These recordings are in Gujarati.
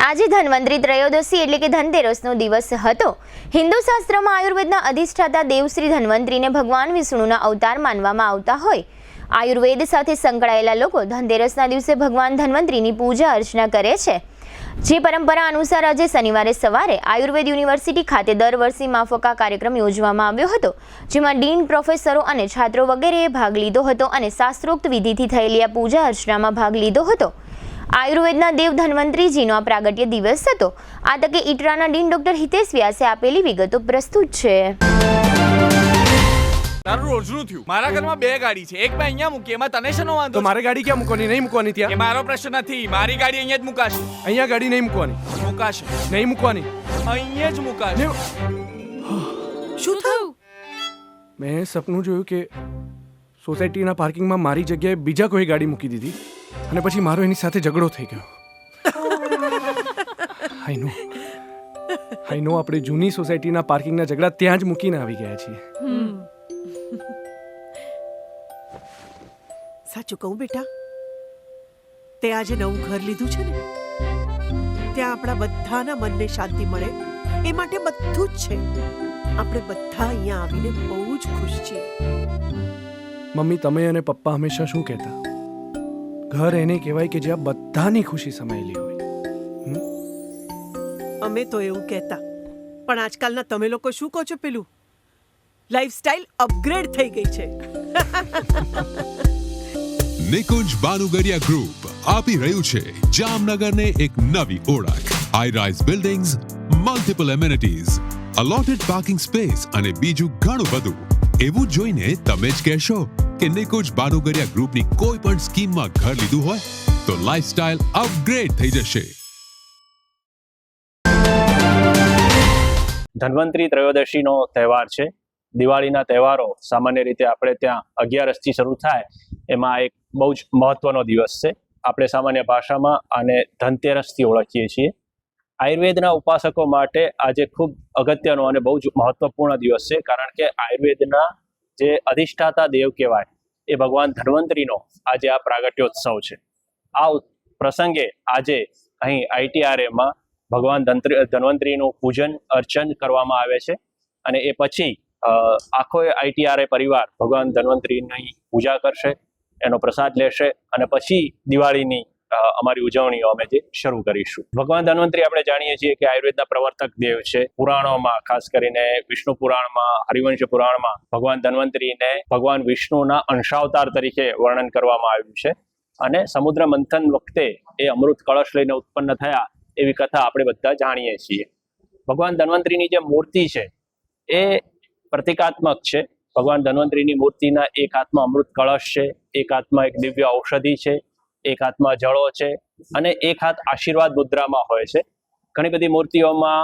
આજે ધન્વંતરી ત્રયોદશી એટલે કે ધનતેરસનો દિવસ હતો। હિન્દુ શાસ્ત્રમાં આયુર્વેદના અધિષ્ઠાતા દેવ શ્રી ધન્વંતરીને ભગવાન વિષ્ણુના અવતાર માનવામાં આવતા હોય આયુર્વેદ સાથે સંકળાયેલા લોકો ધનતેરસના દિવસે ભગવાન ધન્વંતરીની પૂજા અર્ચના કરે છે। જે પરંપરા અનુસાર આજે શનિવારે સવારે આયુર્વેદ યુનિવર્સિટી ખાતે દર વર્ષે માફકા કાર્યક્રમ યોજવામાં આવ્યો હતો, જેમાં ડીન, પ્રોફેસરો અને છાત્રો વગેરેએ ભાગ લીધો હતો અને શાસ્ત્રોક્ત વિધિથી થયેલી આ પૂજા અર્ચનામાં ભાગ લીધો હતો। આયુર્વેદના દેવ ધન્વંતરીજીનો આ પ્રાગટ્ય દિવસ હતો। આ તકે ઈટરાના ડીન ડોક્ટર હિતેશ વ્યાસે આપેલી વિગતો પ્રસ્તુત છે। તારું રોજનું થયું। મારા ઘરમાં બે ગાડી છે, એક મેં અહીંયા મૂકી, એમાં તને શેનો વાંધો? તો મારે ગાડી ક્યાં મૂકવાની? નહીં મૂકવાની ત્યાં? એ મારો પ્રશ્ન નથી, મારી ગાડી અહીંયા જ મુકાશે। અહીંયા ગાડી નહીં મૂકવાની? મુકાશે। નહીં મૂકવાની? અહીંયા જ મુકાશે। શું થયું? મેં સપનું જોયું કે સોસાયટીના પાર્કિંગમાં મારી જગ્યાએ બીજા કોઈ ગાડી મૂકી દીધી અને પછી મારો એની સાથે ઝઘડો થઈ ગયો। આઈ નો આપણે જૂની સોસાયટીના પાર્કિંગના ઝઘડા ત્યાં જ મૂકીને આવી ગયા છીએ। સાચું કહું બેટા, તે આજે નવું ઘર લીધું છે ને, ત્યાં આપણા બધાના મનને શાંતિ મળે એ માટે બધું જ છે। આપણે બધા અહીંયા આવીને બહુ જ ખુશ છીએ। મમ્મી, તમે અને પપ્પા હંમેશા શું કહેતા? ઘર એને કહેવાય કે જ્યાં બધાની ખુશી સમાયેલી હોય। અમે તો એવું કહેતા, પણ આજકાલના તમે લોકો શું કહો છો? પેલું લાઈફસ્ટાઈલ અપગ્રેડ થઈ ગઈ છે। નિકુંજ બાનુગરિયા ગ્રુપ આપી રહ્યું છે જામનગરને એક નવી ઓળખ। High-rise buildings, multiple amenities, allotted parking space અને બીજું ઘણું બધું। એવું જોઈને તમે જ કહેશો કે નિકુંજ બાનુગરિયા ગ્રુપની કોઈ પણ સ્કીમમાં ઘર લીધું હોય તો લાઈફસ્ટાઈલ અપગ્રેડ થઈ જશે। ધન્વંતરી ત્રયોદશીનો તહેવાર છે। દિવાળીના તહેવારો સામાન્ય રીતે આપણે ત્યાં 11થી શરૂ થાય, એમાં એક બહુ જ મહત્વનો દિવસ છે। આપણે સામાન્ય ભાષામાં આને ધનતેરસથી ઓળખીએ છીએ। આયુર્વેદના ઉપાસકો માટે આજે ખૂબ અગત્યનો અને બહુ જ મહત્વપૂર્ણ દિવસ છે, કારણ કે આયુર્વેદના જે અધિષ્ઠાતા દેવ કહેવાય એ ભગવાન ધન્વંતરીનો આજે આ પ્રાગટ્યોત્સવ છે। આ પ્રસંગે આજે અહીં ITRAમાં ભગવાન ધન્વંતરીનું પૂજન અર્ચન કરવામાં આવે છે અને એ પછી આખો ITRA પરિવાર ભગવાન ધન્વંતરીની પૂજા કરશે, એનો પ્રસાદ લેશે અને પછી દિવાળીની અમારી ઉજવણીઓ અમે જે શરૂ કરીશું। ભગવાન ધન્વંતરી આપણે જાણીએ છીએ કે આયુર્વેદના પ્રવર્તક દેવ છે। પુરાણોમાં, ખાસ કરીને વિષ્ણુ પુરાણમાં, હરિવંશ પુરાણમાં ભગવાન ધન્વંતરીને ભગવાન વિષ્ણુના અંશાવતાર તરીકે વર્ણન કરવામાં આવ્યું છે અને સમુદ્ર મંથન વખતે એ અમૃત કળશ લઈને ઉત્પન્ન થયા એવી કથા આપણે બધા જાણીએ છીએ। ભગવાન ધન્વંતરીની જે મૂર્તિ છે એ પ્રતિકાત્મક છે। ભગવાન ધન્વંતરીની મૂર્તિના એક હાથમાં અમૃત કળશ છે, એક હાથમાં એક દિવ્ય ઔષધિ છે, એક હાથમાં જળો છે અને એક હાથ આશીર્વાદ મુદ્રામાં હોય છે। ઘણી બધી મૂર્તિઓમાં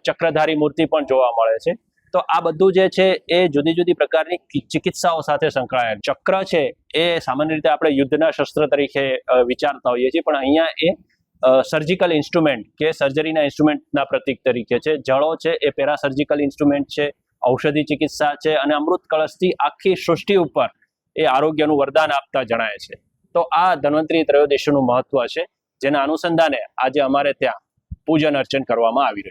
ચક્રધારી મૂર્તિ પણ જોવા મળે છે। તો આ બધું જે છે એ જુદી જુદી પ્રકારની ચિકિત્સાઓ સાથે સંકળાયેલ। ચક્ર છે એ સામાન્ય રીતે આપણે યુદ્ધના શસ્ત્ર તરીકે વિચારતા હોઈએ છીએ, પણ અહીંયા એ સર્જિકલ ઇન્સ્ટ્રુમેન્ટ કે સર્જરીના ઇન્સ્ટ્રુમેન્ટના પ્રતીક તરીકે છે। જળો છે એ પેરા સર્જિકલ ઇન્સ્ટ્રુમેન્ટ છે, ઔષધિ ચિકિત્સા છે અને અમૃત કળશથી આખી સૃષ્ટિ ઉપર એ આરોગ્યનું વરદાન આપતા જણાય છે। તો આ ધન્વંતરી ત્રયોદશીનું મહત્વ છે, જેના અનુસંધાને આજે અમારે ત્યાં પૂજન અર્ચન કરવામાં આવી રહ્યું છે।